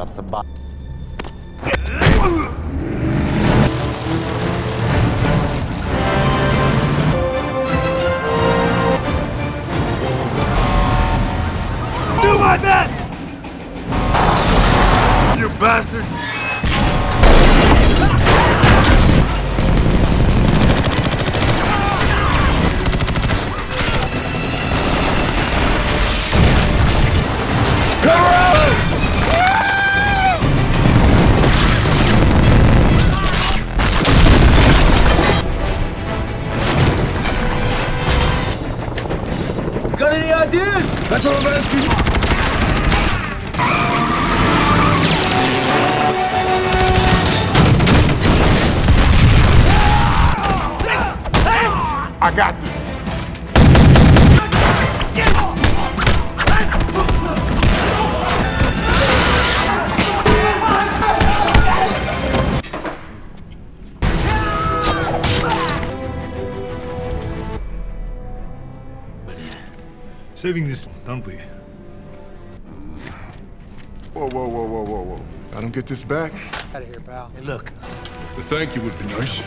собак. Do my best! You bastard! Got any ideas? That's what I'm asking. I got this. Saving this, don't we? Whoa. I don't get this back. Out of here, pal. Hey, look. The thank you would be nice.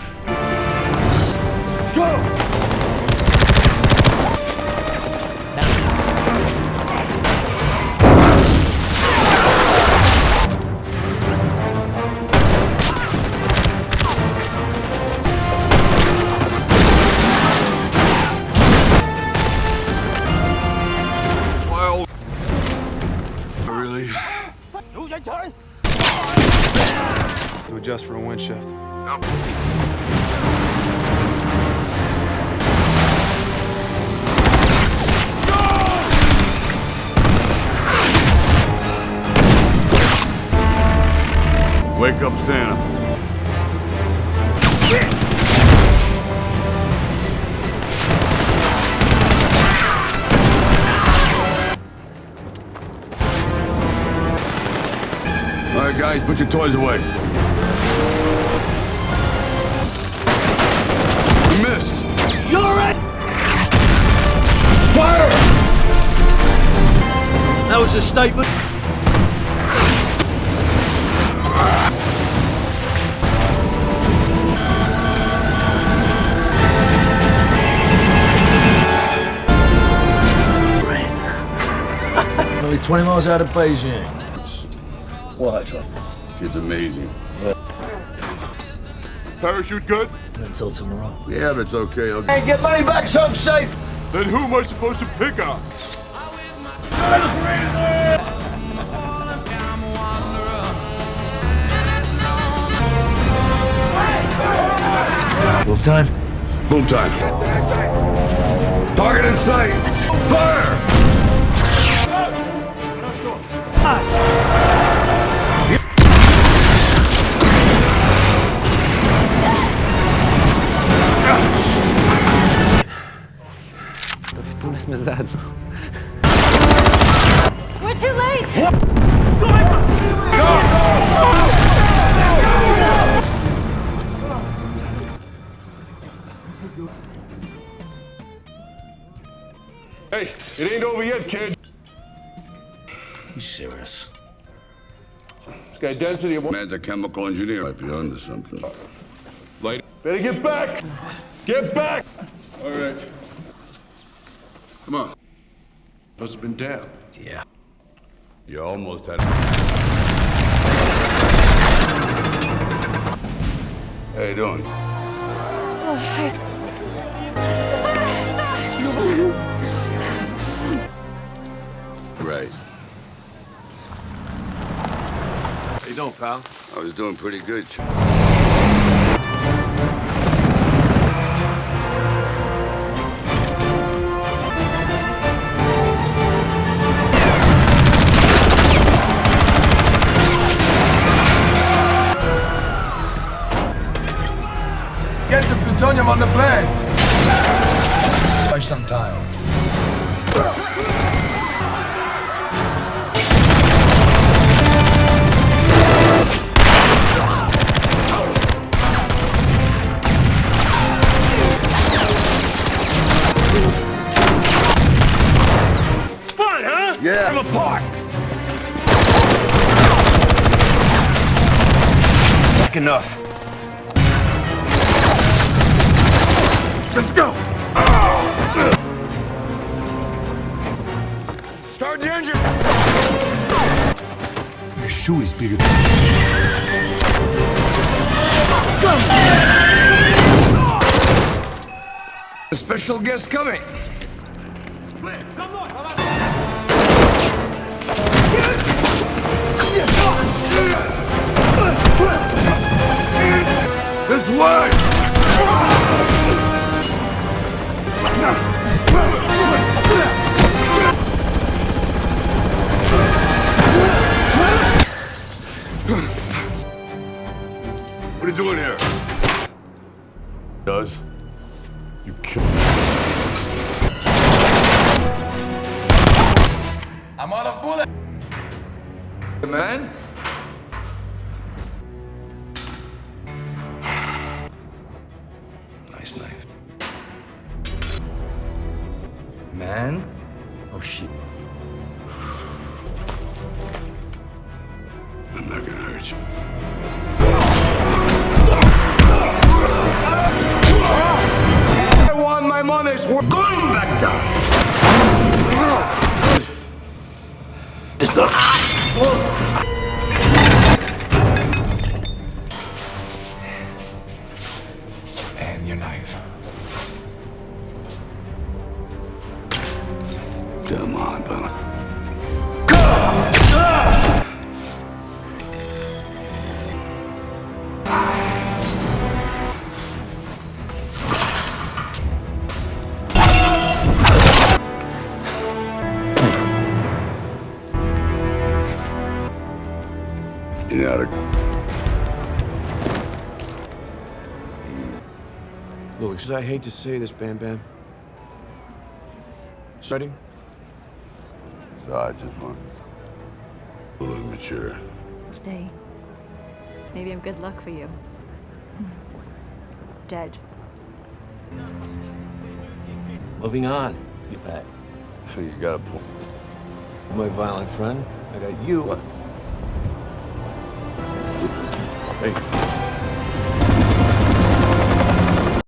Really? To adjust for a wind shift. Nope. Wake up, Santa. All right, guys, put your toys away. You missed. You're it! Fire! That was a statement. Only 20 miles out of Beijing. What? Kid's amazing. Parachute good? Until tomorrow. Yeah, but it's okay. Okay. Hey, get money back so I'm safe! Then who am I supposed to pick on? Boom time? Boom time. Target in sight. Fire! We're too late! Hey, it ain't over yet, kid. You serious? It's got density of one. Man's a chemical engineer. Might be onto something. Light. Better get back! Get back! All right. Come on. Must have been down. Yeah. You almost had it. How you doing? Right. How you doing, pal? I was doing pretty good. Get the plutonium on the plane! By some time. Yeah. I'm apart! back enough. Let's go! Start the engine! Your shoe is bigger than... A special guest coming. This way! What are you doing here? Does? You kill me. I'm out of bullets. Man? Nice knife. Man? Oh, shit. I'm not gonna hurt you. I want my money's worth. Going back down. It's up. And your knife. Come on, fella. You know, Louis, I hate to say this, Bam Bam. Starting? so I just want a little mature. Stay. Maybe I'm good luck for you. Dead. Moving on, you bet. So you got a point. My violent friend, I got you. What? Hey.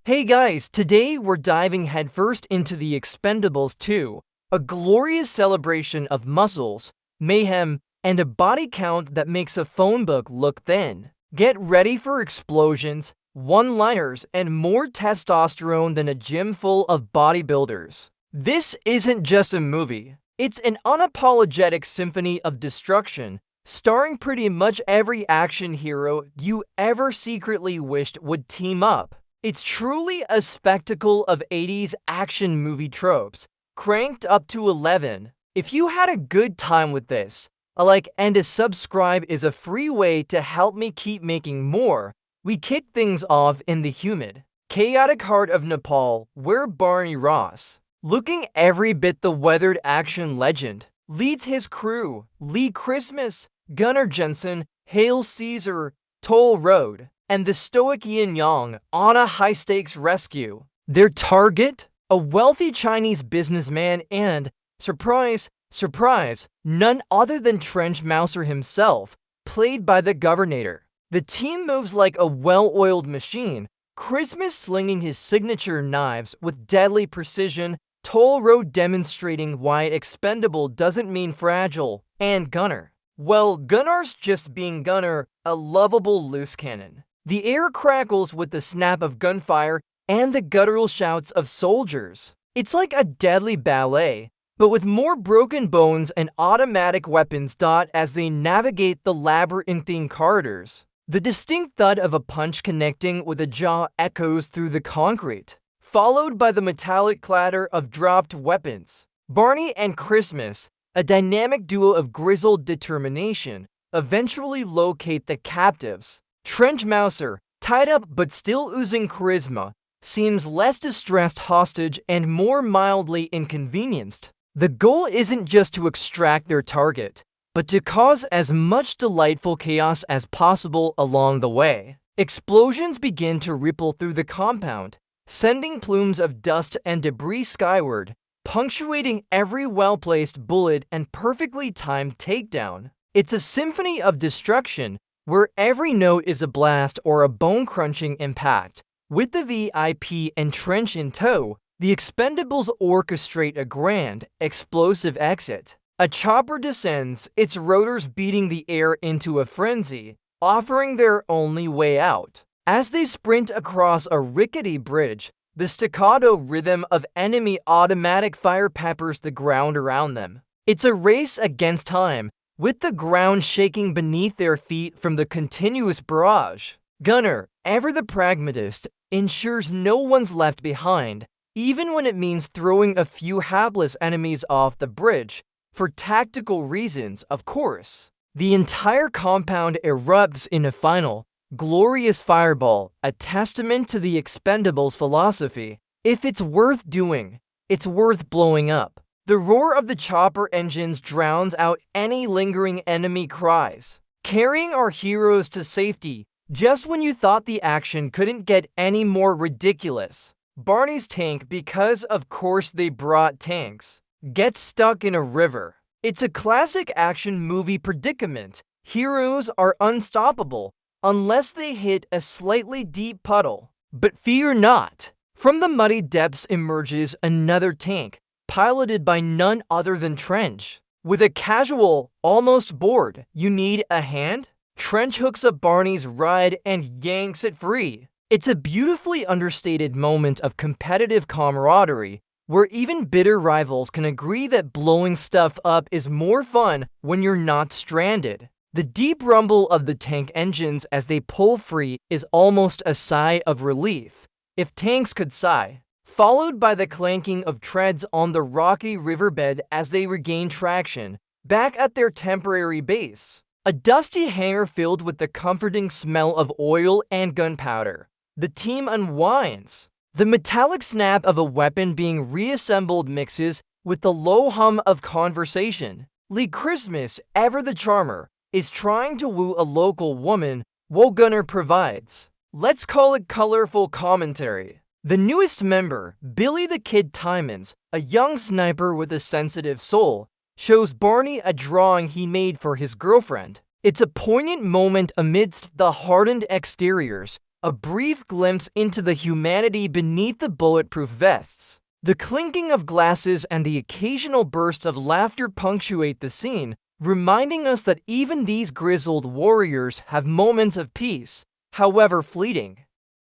Hey guys, today we're diving headfirst into the Expendables 2, a glorious celebration of muscles, mayhem, and a body count that makes a phone book look thin. Get ready for explosions, one-liners, and more testosterone than a gym full of bodybuilders. This isn't just a movie. It's an unapologetic symphony of destruction, starring pretty much every action hero you ever secretly wished would team up. It's truly a spectacle of 80s action movie tropes, cranked up to 11. If you had a good time with this, a like and a subscribe is a free way to help me keep making more. We kick things off in the humid, chaotic heart of Nepal, where Barney Ross, looking every bit the weathered action legend, leads his crew, Lee Christmas, Gunnar Jensen, Hail Caesar, Toll Road, and the stoic Yin Yang on a high-stakes rescue. Their target? A wealthy Chinese businessman and, surprise, surprise, none other than Trench Mouser himself, played by the Governor. The team moves like a well-oiled machine, Christmas slinging his signature knives with deadly precision, Toll Road demonstrating why expendable doesn't mean fragile, and Gunnar. Well, Gunnar's just being Gunnar, a lovable loose cannon. The air crackles with the snap of gunfire and the guttural shouts of soldiers. It's like a deadly ballet, but with more broken bones and automatic weapons as they navigate the labyrinthine corridors. The distinct thud of a punch connecting with a jaw echoes through the concrete, followed by the metallic clatter of dropped weapons. Barney and Christmas, a dynamic duo of grizzled determination, eventually locate the captives. Trench Mouser, tied up but still oozing charisma, seems less distressed hostage and more mildly inconvenienced. The goal isn't just to extract their target, but to cause as much delightful chaos as possible along the way. Explosions begin to ripple through the compound, sending plumes of dust and debris skyward, punctuating every well-placed bullet and perfectly timed takedown. It's a symphony of destruction, where every note is a blast or a bone-crunching impact. With the VIP and trench in tow, the Expendables orchestrate a grand, explosive exit. A chopper descends, its rotors beating the air into a frenzy, offering their only way out. As they sprint across a rickety bridge, the staccato rhythm of enemy automatic fire peppers the ground around them. It's a race against time, with the ground shaking beneath their feet from the continuous barrage. Gunner, ever the pragmatist, ensures no one's left behind, even when it means throwing a few hapless enemies off the bridge, for tactical reasons, of course. The entire compound erupts in a final, glorious fireball, a testament to the Expendables' philosophy. If it's worth doing, it's worth blowing up. The roar of the chopper engines drowns out any lingering enemy cries, carrying our heroes to safety just when you thought the action couldn't get any more ridiculous. Barney's tank, because of course they brought tanks, gets stuck in a river. It's a classic action movie predicament. Heroes are unstoppable unless they hit a slightly deep puddle. But fear not. From the muddy depths emerges another tank, piloted by none other than Trench. With a casual, almost bored, "You need a hand?" Trench hooks up Barney's ride and yanks it free. It's a beautifully understated moment of competitive camaraderie, where even bitter rivals can agree that blowing stuff up is more fun when you're not stranded. The deep rumble of the tank engines as they pull free is almost a sigh of relief, if tanks could sigh, followed by the clanking of treads on the rocky riverbed as they regain traction, back at their temporary base. A dusty hangar filled with the comforting smell of oil and gunpowder. The team unwinds. The metallic snap of a weapon being reassembled mixes with the low hum of conversation. Lee Christmas, ever the charmer, is trying to woo a local woman, while Gunner provides, let's call it, colorful commentary. The newest member, Billy the Kid Timons, a young sniper with a sensitive soul, shows Barney a drawing he made for his girlfriend. It's a poignant moment amidst the hardened exteriors, a brief glimpse into the humanity beneath the bulletproof vests. The clinking of glasses and the occasional burst of laughter punctuate the scene, reminding us that even these grizzled warriors have moments of peace, however fleeting.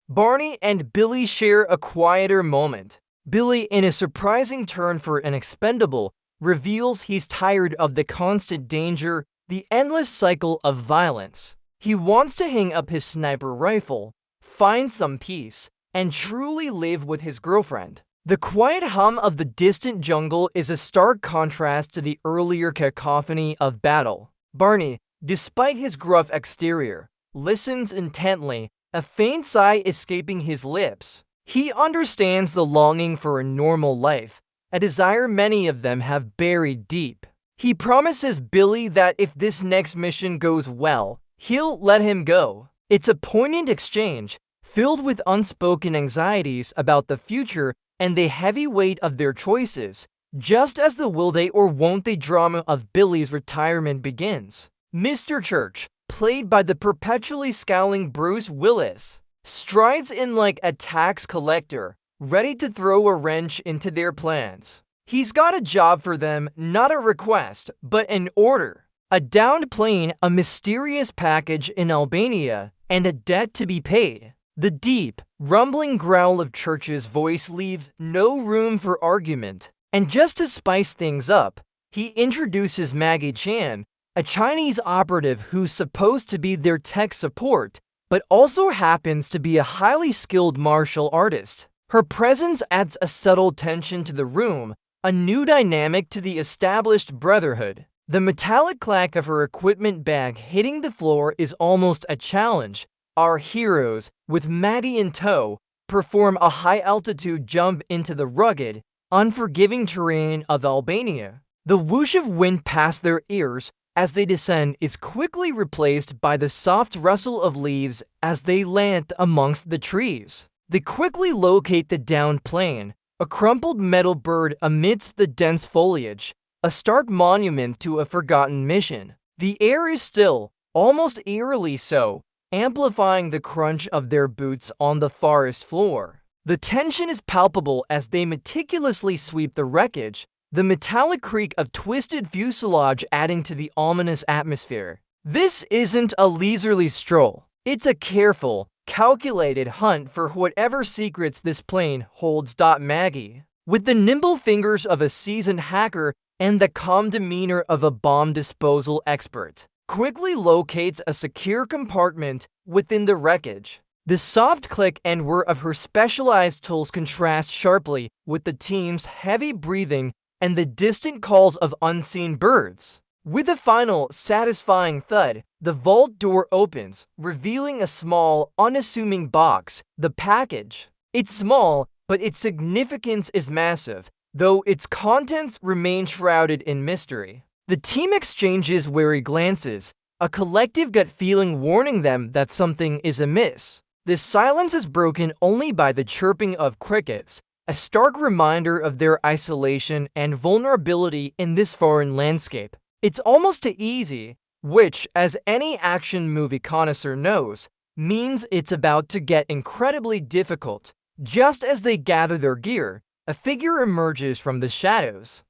Barney and Billy share a quieter moment. Billy, in a surprising turn for an expendable, reveals he's tired of the constant danger, the endless cycle of violence. He wants to hang up his sniper rifle, find some peace, and truly live with his girlfriend. The quiet hum of the distant jungle is a stark contrast to the earlier cacophony of battle. Barney, despite his gruff exterior, listens intently, a faint sigh escaping his lips. He understands the longing for a normal life, a desire many of them have buried deep. He promises Billy that if this next mission goes well, he'll let him go. It's a poignant exchange, filled with unspoken anxieties about the future and the heavy weight of their choices, just as the will they or won't they drama of Billy's retirement begins. Mr. Church, played by the perpetually scowling Bruce Willis, strides in like a tax collector, ready to throw a wrench into their plans. He's got a job for them, not a request, but an order. A downed plane, a mysterious package in Albania, and a debt to be paid. The deep, rumbling growl of Church's voice leaves no room for argument. And just to spice things up, he introduces Maggie Chan, a Chinese operative who's supposed to be their tech support, but also happens to be a highly skilled martial artist. Her presence adds a subtle tension to the room, a new dynamic to the established brotherhood. The metallic clack of her equipment bag hitting the floor is almost a challenge. Our heroes, with Maggie in tow, perform a high-altitude jump into the rugged, unforgiving terrain of Albania. The whoosh of wind past their ears as they descend is quickly replaced by the soft rustle of leaves as they land amongst the trees. They quickly locate the downed plane, a crumpled metal bird amidst the dense foliage, a stark monument to a forgotten mission. The air is still, almost eerily so, amplifying the crunch of their boots on the forest floor. The tension is palpable as they meticulously sweep the wreckage, the metallic creak of twisted fuselage adding to the ominous atmosphere. This isn't a leisurely stroll. It's a careful, calculated hunt for whatever secrets this plane holds. Maggie, with the nimble fingers of a seasoned hacker and the calm demeanor of a bomb disposal expert, quickly locates a secure compartment within the wreckage. The soft click and whir of her specialized tools contrast sharply with the team's heavy breathing and the distant calls of unseen birds. With a final, satisfying thud, the vault door opens, revealing a small, unassuming box, the package. It's small, but its significance is massive, though its contents remain shrouded in mystery. The team exchanges wary glances, a collective gut feeling warning them that something is amiss. This silence is broken only by the chirping of crickets, a stark reminder of their isolation and vulnerability in this foreign landscape. It's almost too easy, which, as any action movie connoisseur knows, means it's about to get incredibly difficult. Just as they gather their gear, a figure emerges from the shadows.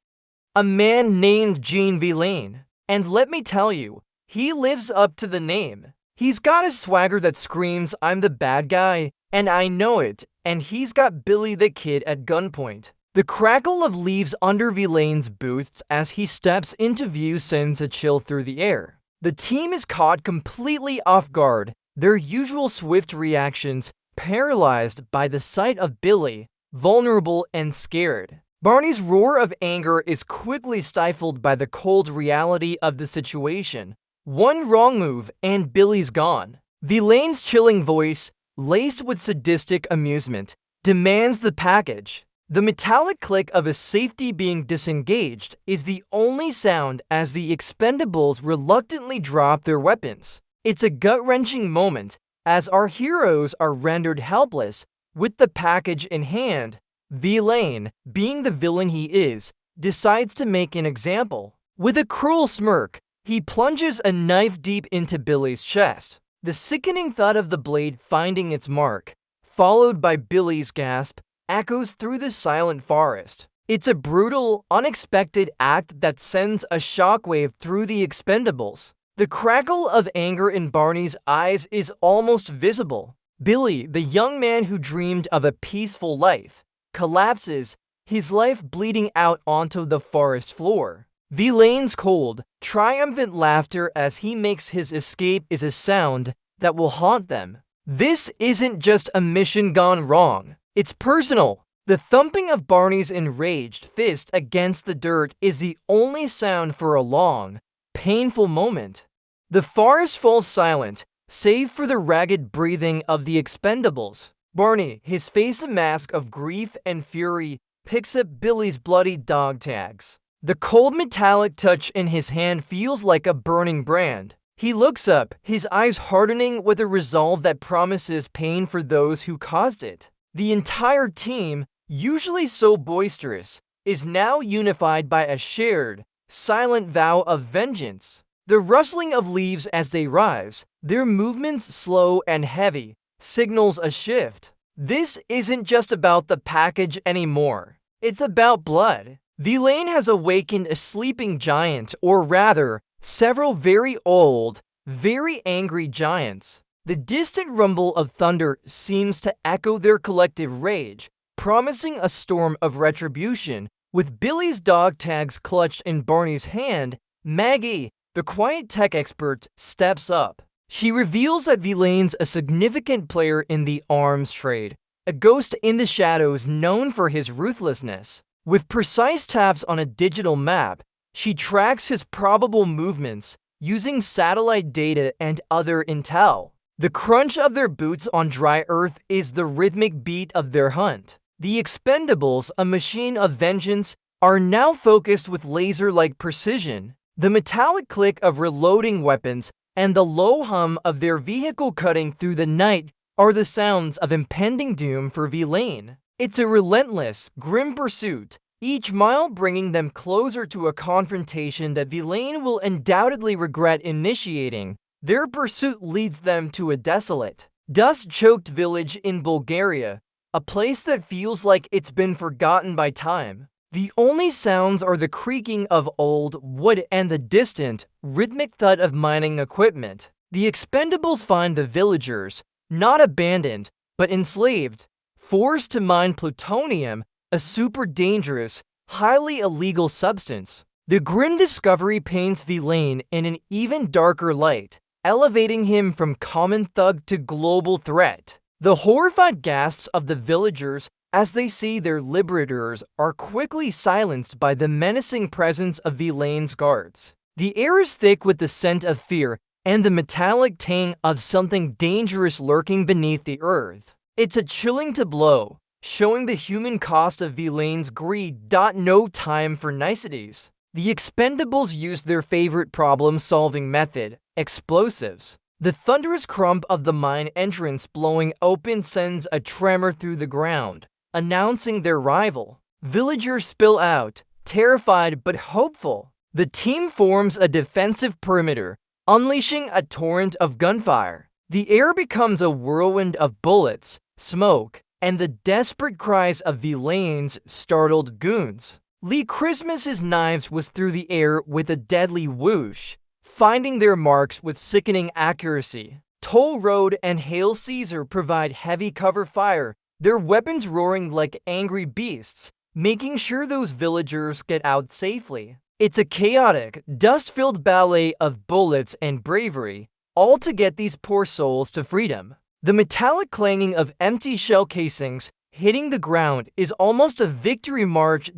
A man named Jean Vilain. And let me tell you, he lives up to the name. He's got a swagger that screams, "I'm the bad guy, and I know it," and he's got Billy the Kid at gunpoint. The crackle of leaves under Vilain's boots as he steps into view sends a chill through the air. The team is caught completely off guard, their usual swift reactions paralyzed by the sight of Billy, vulnerable and scared. Barney's roar of anger is quickly stifled by the cold reality of the situation. One wrong move and Billy's gone. Vilain's chilling voice, laced with sadistic amusement, demands the package. The metallic click of a safety being disengaged is the only sound as the Expendables reluctantly drop their weapons. It's a gut-wrenching moment as our heroes are rendered helpless with the package in hand. Vilain, being the villain he is, decides to make an example. With a cruel smirk, he plunges a knife deep into Billy's chest. The sickening thud of the blade finding its mark, followed by Billy's gasp, echoes through the silent forest. It's a brutal, unexpected act that sends a shockwave through the Expendables. The crackle of anger in Barney's eyes is almost visible. Billy, the young man who dreamed of a peaceful life, collapses, his life bleeding out onto the forest floor. Vilain's cold, triumphant laughter as he makes his escape is a sound that will haunt them. This isn't just a mission gone wrong. It's personal. The thumping of Barney's enraged fist against the dirt is the only sound for a long, painful moment. The forest falls silent, save for the ragged breathing of the Expendables. Barney, his face a mask of grief and fury, picks up Billy's bloody dog tags. The cold metallic touch in his hand feels like a burning brand. He looks up, his eyes hardening with a resolve that promises pain for those who caused it. The entire team, usually so boisterous, is now unified by a shared, silent vow of vengeance. The rustling of leaves as they rise, their movements slow and heavy, signals a shift. This isn't just about the package anymore. It's about blood. Vilain has awakened a sleeping giant, or rather, several very old, very angry giants. The distant rumble of thunder seems to echo their collective rage, promising a storm of retribution. With Billy's dog tags clutched in Barney's hand, Maggie, the quiet tech expert, steps up. She reveals that Vilain's a significant player in the arms trade, a ghost in the shadows known for his ruthlessness. With precise taps on a digital map, she tracks his probable movements using satellite data and other intel. The crunch of their boots on dry earth is the rhythmic beat of their hunt. The Expendables, a machine of vengeance, are now focused with laser-like precision. The metallic click of reloading weapons and the low hum of their vehicle cutting through the night are the sounds of impending doom for Vilain. It's a relentless, grim pursuit, each mile bringing them closer to a confrontation that Vilain will undoubtedly regret initiating. Their pursuit leads them to a desolate, dust-choked village in Bulgaria, a place that feels like it's been forgotten by time. The only sounds are the creaking of old wood and the distant, rhythmic thud of mining equipment. The Expendables find the villagers, not abandoned, but enslaved, forced to mine plutonium, a super dangerous, highly illegal substance. The grim discovery paints Vilain in an even darker light, elevating him from common thug to global threat. The horrified gasps of the villagers as they see their liberators are quickly silenced by the menacing presence of Vilain's guards. The air is thick with the scent of fear and the metallic tang of something dangerous lurking beneath the earth. It's a chilling tableau, showing the human cost of Vilain's greed. No time for niceties. The Expendables use their favorite problem-solving method, explosives. The thunderous crump of the mine entrance blowing open sends a tremor through the ground, announcing their arrival. Villagers spill out, terrified but hopeful. The team forms a defensive perimeter, unleashing a torrent of gunfire. The air becomes a whirlwind of bullets, smoke, and the desperate cries of Vilain's startled goons. Lee Christmas's knives whiz through the air with a deadly whoosh, finding their marks with sickening accuracy. Toll Road and Hail Caesar provide heavy cover fire, their weapons roaring like angry beasts, making sure those villagers get out safely. It's a chaotic, dust-filled ballet of bullets and bravery, all to get these poor souls to freedom. The metallic clanging of empty shell casings hitting the ground is almost a victory march.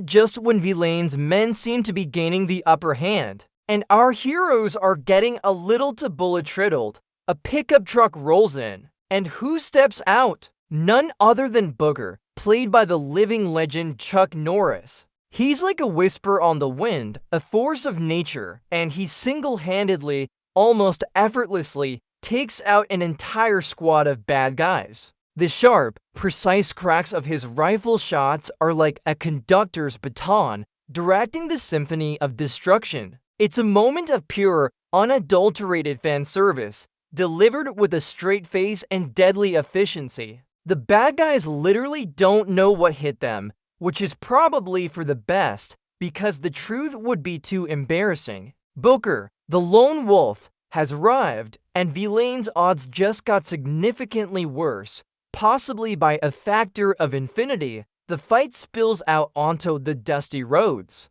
Just when Vilain's men seem to be gaining the upper hand, and our heroes are getting a little too bullet-riddled, a pickup truck rolls in. And who steps out? None other than Booger, played by the living legend Chuck Norris. He's like a whisper on the wind, a force of nature, and he single-handedly, almost effortlessly, takes out an entire squad of bad guys. The sharp, precise cracks of his rifle shots are like a conductor's baton, directing the symphony of destruction. It's a moment of pure, unadulterated fan service, delivered with a straight face and deadly efficiency. The bad guys literally don't know what hit them, which is probably for the best, because the truth would be too embarrassing. Booker, the lone wolf, has arrived, and Vilain's odds just got significantly worse. Possibly by a factor of infinity, the fight spills out onto the dusty roads,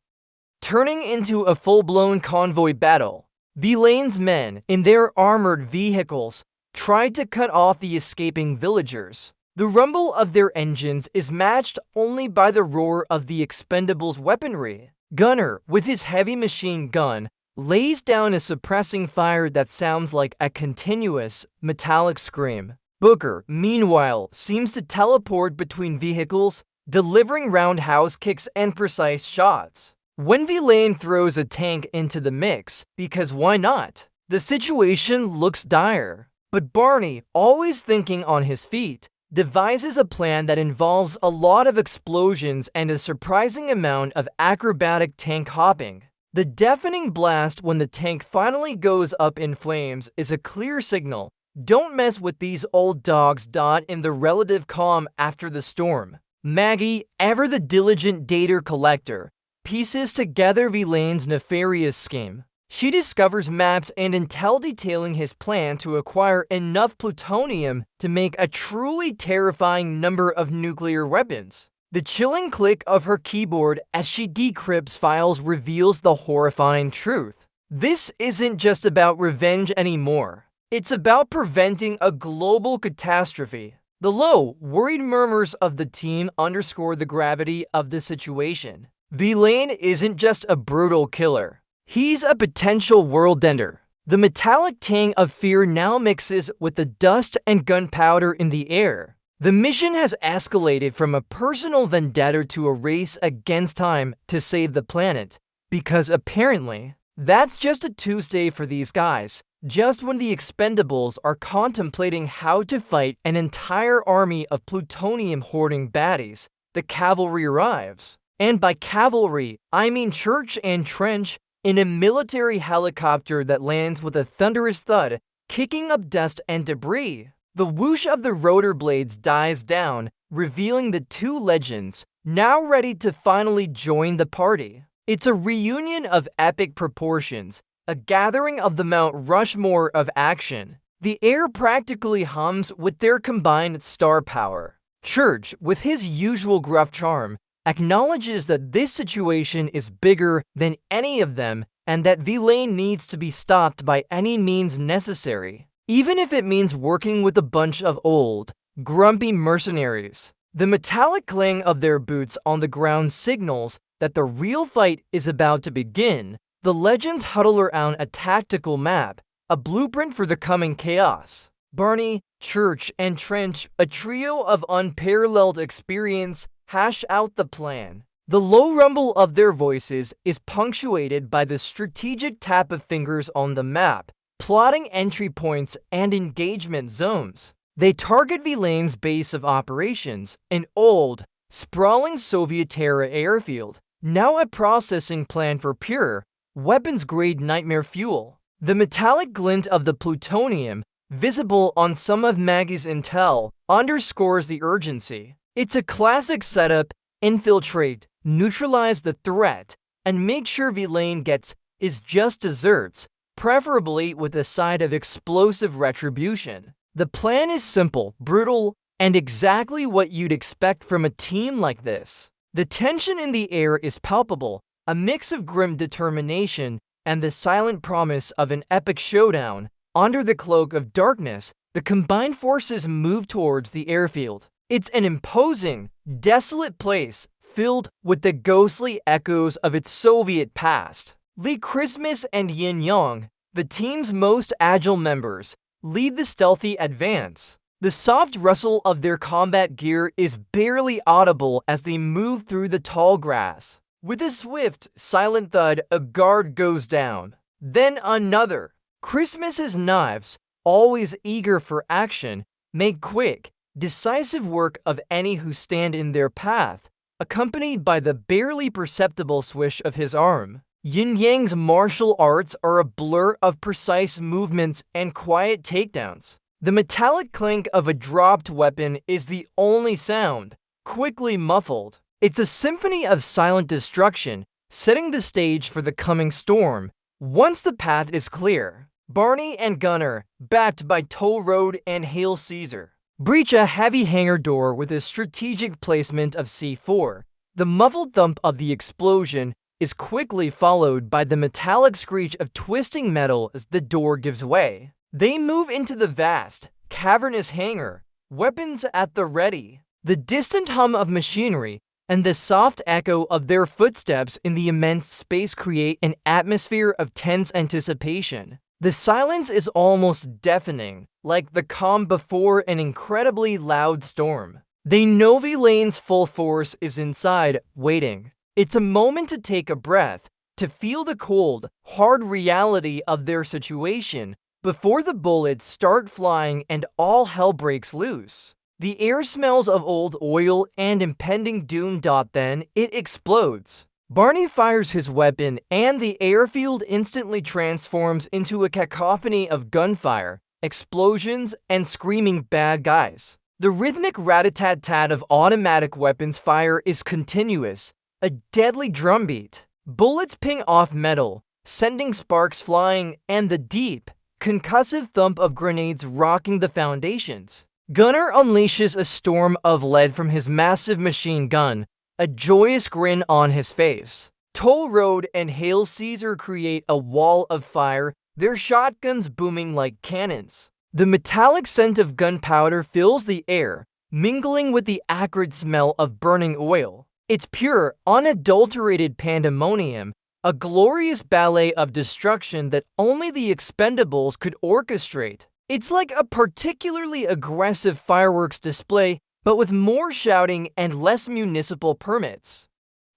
turning into a full-blown convoy battle. Vilain's men, in their armored vehicles, tried to cut off the escaping villagers. The rumble of their engines is matched only by the roar of the Expendables' weaponry. Gunner, with his heavy machine gun, lays down a suppressing fire that sounds like a continuous, metallic scream. Booker, meanwhile, seems to teleport between vehicles, delivering roundhouse kicks and precise shots. When Vilain throws a tank into the mix, because why not? The situation looks dire. But Barney, always thinking on his feet, devises a plan that involves a lot of explosions and a surprising amount of acrobatic tank hopping. The deafening blast when the tank finally goes up in flames is a clear signal. Don't mess with these old dogs. In the relative calm after the storm, Maggie, ever the diligent data-collector, pieces together Vilain's nefarious scheme. She discovers maps and intel detailing his plan to acquire enough plutonium to make a truly terrifying number of nuclear weapons. The chilling click of her keyboard as she decrypts files reveals the horrifying truth. This isn't just about revenge anymore. It's about preventing a global catastrophe. The low, worried murmurs of the team underscore the gravity of the situation. Vilain isn't just a brutal killer. He's a potential world ender. The metallic tang of fear now mixes with the dust and gunpowder in the air. The mission has escalated from a personal vendetta to a race against time to save the planet, because apparently, that's just a Tuesday for these guys. Just when the Expendables are contemplating how to fight an entire army of plutonium-hoarding baddies, the cavalry arrives. And by cavalry, I mean church and trench, in a military helicopter that lands with a thunderous thud, kicking up dust and debris. The whoosh of the rotor blades dies down, revealing the two legends, now ready to finally join the party. It's a reunion of epic proportions, a gathering of the Mount Rushmore of action. The air practically hums with their combined star power. Church, with his usual gruff charm, acknowledges that this situation is bigger than any of them and that Vilain needs to be stopped by any means necessary, even if it means working with a bunch of old, grumpy mercenaries. The metallic clang of their boots on the ground signals that the real fight is about to begin. The legends huddle around a tactical map, a blueprint for the coming chaos. Barney, Church, and Trench, a trio of unparalleled experience, hash out the plan. The low rumble of their voices is punctuated by the strategic tap of fingers on the map, plotting entry points and engagement zones. They target Vilain's base of operations, an old, sprawling Soviet-era airfield, now a processing plant for pure, weapons-grade nightmare fuel. The metallic glint of the plutonium, visible on some of Maggie's intel, underscores the urgency. It's a classic setup: infiltrate, neutralize the threat, and make sure Vilain gets his just desserts, preferably with a side of explosive retribution. The plan is simple, brutal, and exactly what you'd expect from a team like this. The tension in the air is palpable, a mix of grim determination and the silent promise of an epic showdown. Under the cloak of darkness, the combined forces move towards the airfield. It's an imposing, desolate place filled with the ghostly echoes of its Soviet past. Lee Christmas and Yin Yang, the team's most agile members, lead the stealthy advance. The soft rustle of their combat gear is barely audible as they move through the tall grass. With a swift, silent thud, a guard goes down. Then another. Christmas's knives, always eager for action, make quick, decisive work of any who stand in their path, accompanied by the barely perceptible swish of his arm. Yin Yang's martial arts are a blur of precise movements and quiet takedowns. The metallic clink of a dropped weapon is the only sound, quickly muffled. It's a symphony of silent destruction, setting the stage for the coming storm. Once the path is clear, Barney and Gunner, backed by Toll Road and Hail Caesar, breach a heavy hangar door with a strategic placement of C4. The muffled thump of the explosion is quickly followed by the metallic screech of twisting metal as the door gives way. They move into the vast, cavernous hangar, weapons at the ready. The distant hum of machinery and the soft echo of their footsteps in the immense space create an atmosphere of tense anticipation. The silence is almost deafening, like the calm before an incredibly loud storm. They know Vilain's full force is inside, waiting. It's a moment to take a breath, to feel the cold, hard reality of their situation before the bullets start flying and all hell breaks loose. The air smells of old oil and impending doom. Then it explodes. Barney fires his weapon and the airfield instantly transforms into a cacophony of gunfire, explosions, and screaming bad guys. The rhythmic rat-a-tat-tat of automatic weapons fire is continuous, a deadly drumbeat. Bullets ping off metal, sending sparks flying, and the deep, concussive thump of grenades rocking the foundations. Gunner unleashes a storm of lead from his massive machine gun, a joyous grin on his face. Toll Road and Hail Caesar create a wall of fire, their shotguns booming like cannons. The metallic scent of gunpowder fills the air, mingling with the acrid smell of burning oil. It's pure, unadulterated pandemonium, a glorious ballet of destruction that only the Expendables could orchestrate. It's like a particularly aggressive fireworks display, but with more shouting and less municipal permits.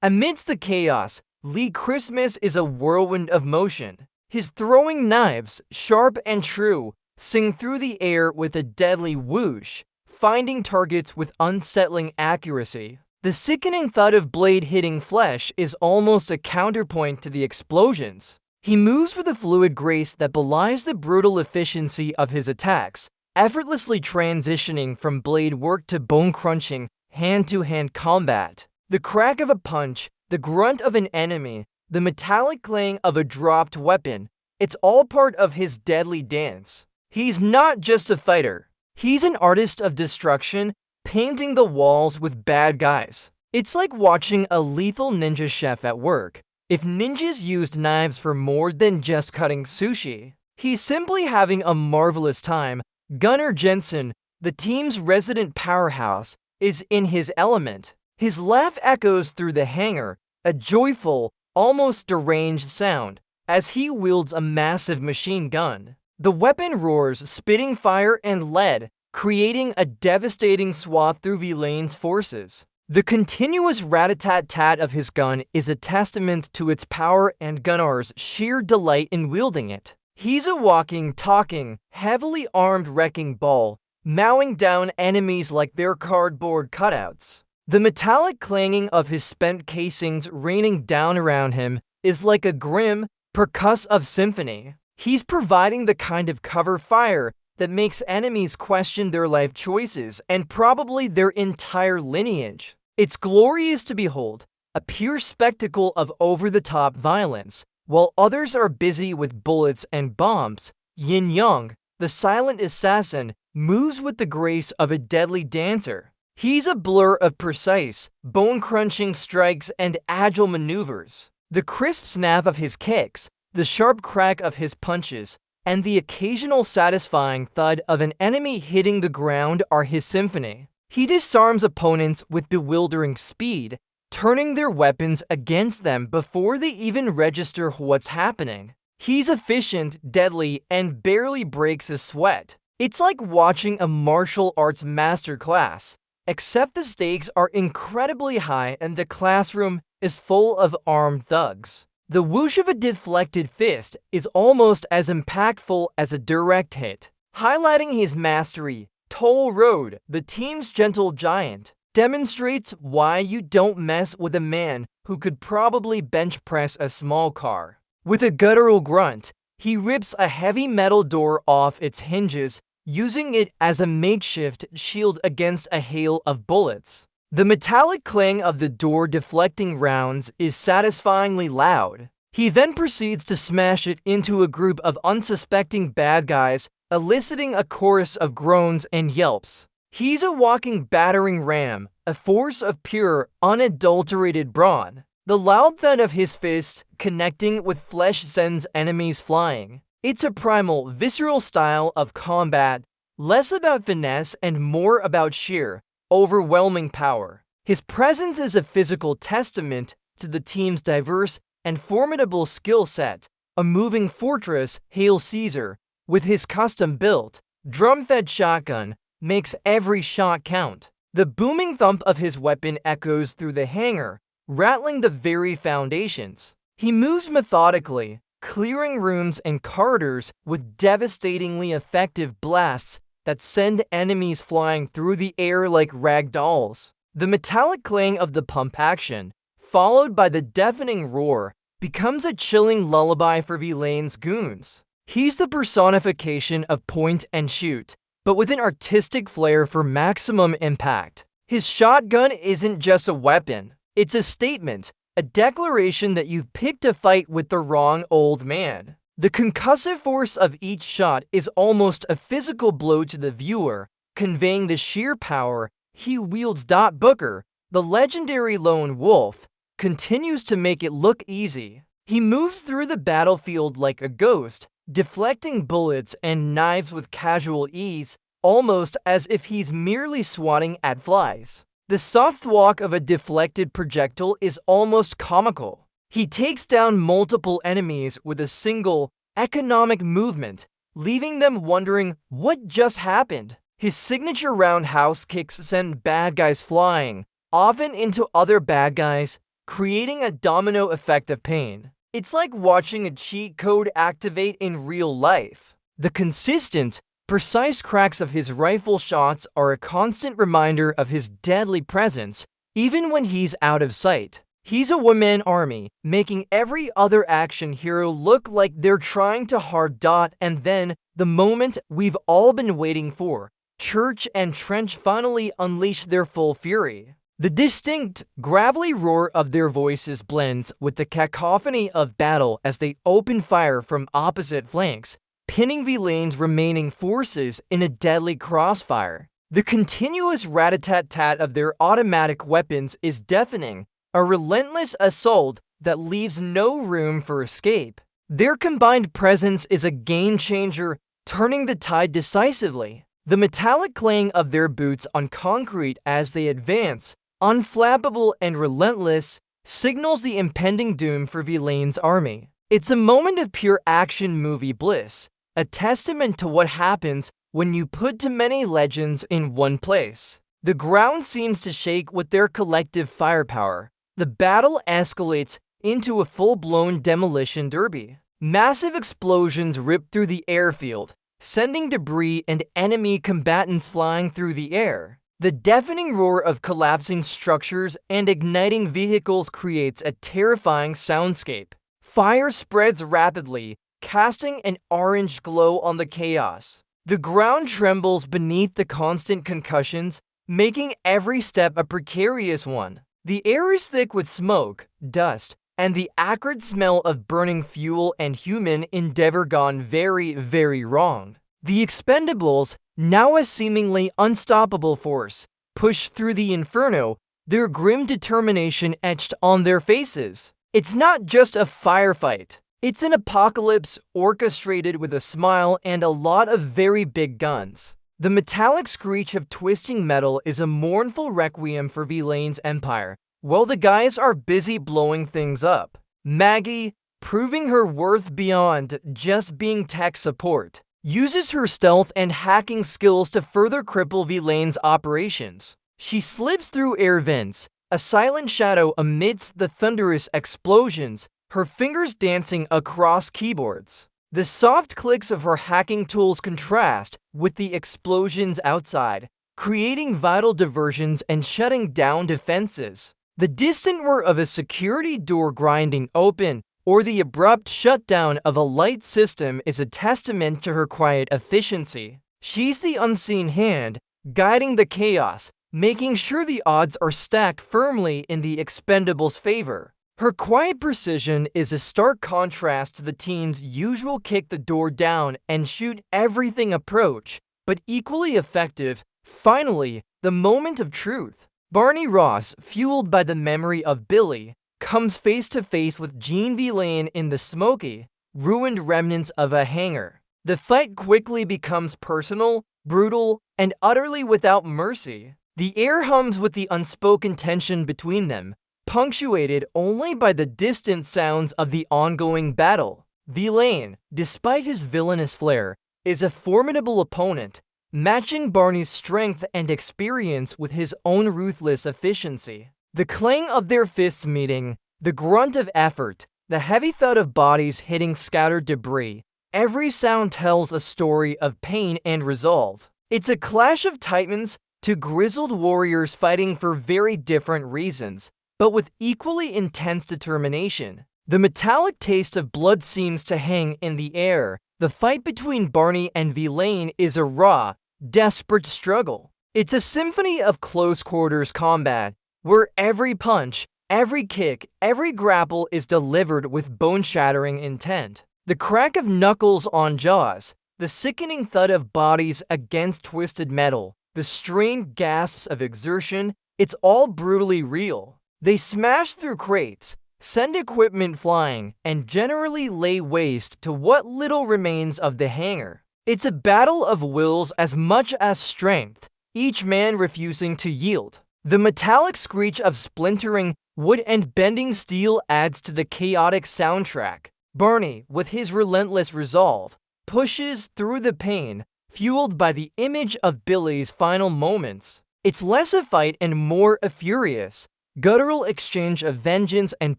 Amidst the chaos, Lee Christmas is a whirlwind of motion. His throwing knives, sharp and true, sing through the air with a deadly whoosh, finding targets with unsettling accuracy. The sickening thud of blade hitting flesh is almost a counterpoint to the explosions. He moves with a fluid grace that belies the brutal efficiency of his attacks, effortlessly transitioning from blade work to bone-crunching, hand-to-hand combat. The crack of a punch, the grunt of an enemy, the metallic clang of a dropped weapon, it's all part of his deadly dance. He's not just a fighter. He's an artist of destruction, painting the walls with bad guys. It's like watching a lethal ninja chef at work. If ninjas used knives for more than just cutting sushi, he's simply having a marvelous time. Gunnar Jensen, the team's resident powerhouse, is in his element. His laugh echoes through the hangar, a joyful, almost deranged sound, as he wields a massive machine gun. The weapon roars, spitting fire and lead, creating a devastating swath through Vilain's forces. The continuous rat-a-tat-tat of his gun is a testament to its power and Gunnar's sheer delight in wielding it. He's a walking, talking, heavily armed wrecking ball, mowing down enemies like they're cardboard cutouts. The metallic clanging of his spent casings raining down around him is like a grim, percussive symphony. He's providing the kind of cover fire that makes enemies question their life choices and probably their entire lineage. It's glorious to behold, a pure spectacle of over-the-top violence, while others are busy with bullets and bombs. Yin Yang, the silent assassin, moves with the grace of a deadly dancer. He's a blur of precise, bone-crunching strikes and agile maneuvers. The crisp snap of his kicks, the sharp crack of his punches, and the occasional satisfying thud of an enemy hitting the ground are his symphony. He disarms opponents with bewildering speed, turning their weapons against them before they even register what's happening. He's efficient, deadly, and barely breaks a sweat. It's like watching a martial arts masterclass, except the stakes are incredibly high and the classroom is full of armed thugs. The whoosh of a deflected fist is almost as impactful as a direct hit. Highlighting his mastery, Toll Road, the team's gentle giant, demonstrates why you don't mess with a man who could probably bench press a small car. With a guttural grunt, he rips a heavy metal door off its hinges, using it as a makeshift shield against a hail of bullets. The metallic clang of the door deflecting rounds is satisfyingly loud. He then proceeds to smash it into a group of unsuspecting bad guys, eliciting a chorus of groans and yelps. He's a walking battering ram, a force of pure, unadulterated brawn. The loud thud of his fists connecting with flesh sends enemies flying. It's a primal, visceral style of combat, less about finesse and more about sheer, overwhelming power. His presence is a physical testament to the team's diverse and formidable skill set. A moving fortress, Hail Caesar, with his custom-built, drum-fed shotgun, makes every shot count. The booming thump of his weapon echoes through the hangar, rattling the very foundations. He moves methodically, clearing rooms and corridors with devastatingly effective blasts that send enemies flying through the air like rag dolls. The metallic clang of the pump action, followed by the deafening roar, becomes a chilling lullaby for Vilain's goons. He's the personification of point and shoot, but with an artistic flair for maximum impact. His shotgun isn't just a weapon, it's a statement, a declaration that you've picked a fight with the wrong old man. The concussive force of each shot is almost a physical blow to the viewer, conveying the sheer power he wields. Booker, the legendary lone wolf, continues to make it look easy. He moves through the battlefield like a ghost, deflecting bullets and knives with casual ease, almost as if he's merely swatting at flies. The soft walk of a deflected projectile is almost comical. He takes down multiple enemies with a single, economic movement, leaving them wondering what just happened. His signature roundhouse kicks send bad guys flying, often into other bad guys, creating a domino effect of pain. It's like watching a cheat code activate in real life. The consistent, precise cracks of his rifle shots are a constant reminder of his deadly presence, even when he's out of sight. He's a one-man army, making every other action hero look like they're trying to hard dot, and then, the moment we've all been waiting for, Church and Trench finally unleash their full fury. The distinct, gravelly roar of their voices blends with the cacophony of battle as they open fire from opposite flanks, pinning Vilain's remaining forces in a deadly crossfire. The continuous rat-a-tat-tat of their automatic weapons is deafening, a relentless assault that leaves no room for escape. Their combined presence is a game-changer, turning the tide decisively. The metallic clang of their boots on concrete as they advance, unflappable and relentless, signals the impending doom for Vilain's army. It's a moment of pure action movie bliss, a testament to what happens when you put too many legends in one place. The ground seems to shake with their collective firepower. The battle escalates into a full-blown demolition derby. Massive explosions rip through the airfield, sending debris and enemy combatants flying through the air. The deafening roar of collapsing structures and igniting vehicles creates a terrifying soundscape. Fire spreads rapidly, casting an orange glow on the chaos. The ground trembles beneath the constant concussions, making every step a precarious one. The air is thick with smoke, dust, and the acrid smell of burning fuel and human endeavor gone very, very wrong. The Expendables, now a seemingly unstoppable force, push through the inferno, their grim determination etched on their faces. It's not just a firefight. It's an apocalypse orchestrated with a smile and a lot of very big guns. The metallic screech of twisting metal is a mournful requiem for Vilain's empire, while the guys are busy blowing things up. Maggie, proving her worth beyond just being tech support, uses her stealth and hacking skills to further cripple Vilain's operations. She slips through air vents, a silent shadow amidst the thunderous explosions, her fingers dancing across keyboards. The soft clicks of her hacking tools contrast with the explosions outside, creating vital diversions and shutting down defenses. The distant whir of a security door grinding open or the abrupt shutdown of a light system is a testament to her quiet efficiency. She's the unseen hand, guiding the chaos, making sure the odds are stacked firmly in the Expendables' favor. Her quiet precision is a stark contrast to the team's usual kick the door down and shoot everything approach, but equally effective. Finally, the moment of truth. Barney Ross, fueled by the memory of Billy, comes face to face with Jean Vilain in the smoky, ruined remnants of a hangar. The fight quickly becomes personal, brutal, and utterly without mercy. The air hums with the unspoken tension between them, punctuated only by the distant sounds of the ongoing battle. Vilain, despite his villainous flair, is a formidable opponent, matching Barney's strength and experience with his own ruthless efficiency. The clang of their fists meeting, the grunt of effort, the heavy thud of bodies hitting scattered debris, every sound tells a story of pain and resolve. It's a clash of titans, two grizzled warriors fighting for very different reasons, but with equally intense determination. The metallic taste of blood seems to hang in the air. The fight between Barney and Vilain is a raw, desperate struggle. It's a symphony of close-quarters combat, where every punch, every kick, every grapple is delivered with bone-shattering intent. The crack of knuckles on jaws, the sickening thud of bodies against twisted metal, the strained gasps of exertion, it's all brutally real. They smash through crates, send equipment flying, and generally lay waste to what little remains of the hangar. It's a battle of wills as much as strength, each man refusing to yield. The metallic screech of splintering wood and bending steel adds to the chaotic soundtrack. Barney, with his relentless resolve, pushes through the pain, fueled by the image of Billy's final moments. It's less a fight and more a furious, guttural exchange of vengeance and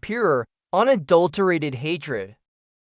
pure, unadulterated hatred.